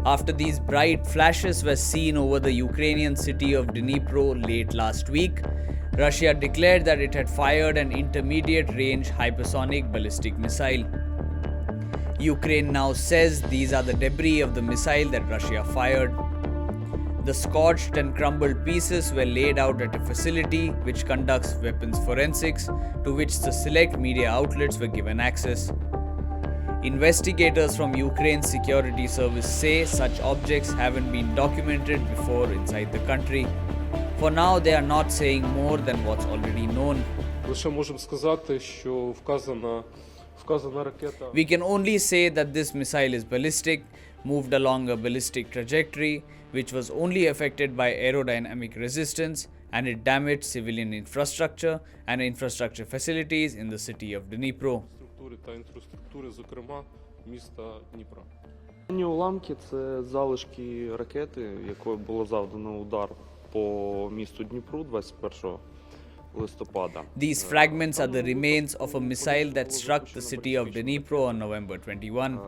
After these bright flashes were seen over the Ukrainian city of Dnipro late last week, Russia declared that it had fired an intermediate-range hypersonic ballistic missile. Ukraine now says these are the debris of the missile that Russia fired. The scorched and crumbled pieces were laid out at a facility which conducts weapons forensics, to which the select media outlets were given access. Investigators from Ukraine's security service say such objects haven't been documented before inside the country. For now, they are not saying more than what's already known. We can only say that this missile is ballistic, moved along a ballistic trajectory, which was only affected by aerodynamic resistance, and it damaged civilian infrastructure and infrastructure facilities in the city of Dnipro. Уламки – це залишки ракети, якою було завдано удар по місту Дніпру 21 листопада. These fragments are the remains of a missile that struck the city of Dnipro on November 21.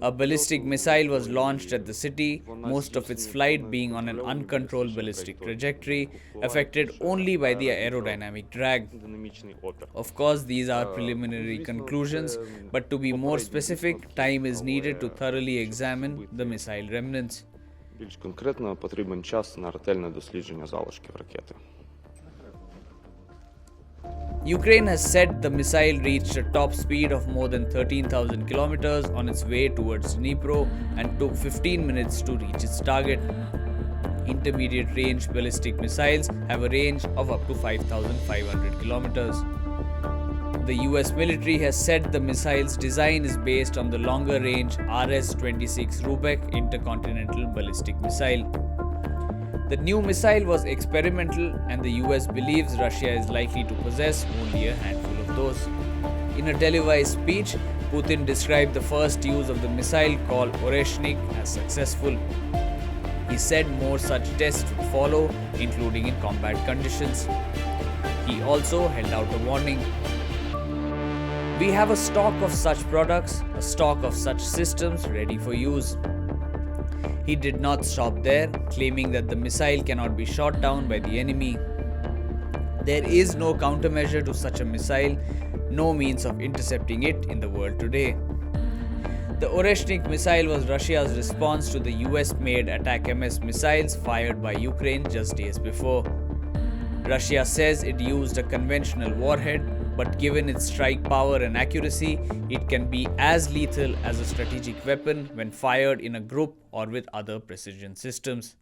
A ballistic missile was launched at the city, most of its flight being on an uncontrolled ballistic trajectory, affected only by the aerodynamic drag. Of course, these are preliminary conclusions, but to be more specific, time is needed to thoroughly examine the missile remnants. Більш конкретно потрібен час на ретельне дослідження залишків ракети. Ukraine has said the missile reached a top speed of more than 13,000 kilometers on its way towards Dnipro and took 15 minutes to reach its target. Intermediate-range ballistic missiles have a range of up to 5,500 kilometers. The US military has said the missile's design is based on the longer-range RS-26 Rubek intercontinental ballistic missile. The new missile was experimental, and the US believes Russia is likely to possess only a handful of those. In a televised speech, Putin described the first use of the missile, called Oreshnik, as successful. He said more such tests would follow, including in combat conditions. He also held out a warning. We have a stock of such products, a stock of such systems ready for use. He did not stop there, claiming that the missile cannot be shot down by the enemy. There is no countermeasure to such a missile, no means of intercepting it in the world today. The Oreshnik missile was Russia's response to the US-made Attack-MS missiles fired by Ukraine just days before. Russia says it used a conventional warhead, but given its strike power and accuracy, it can be as lethal as a strategic weapon when fired in a group or with other precision systems.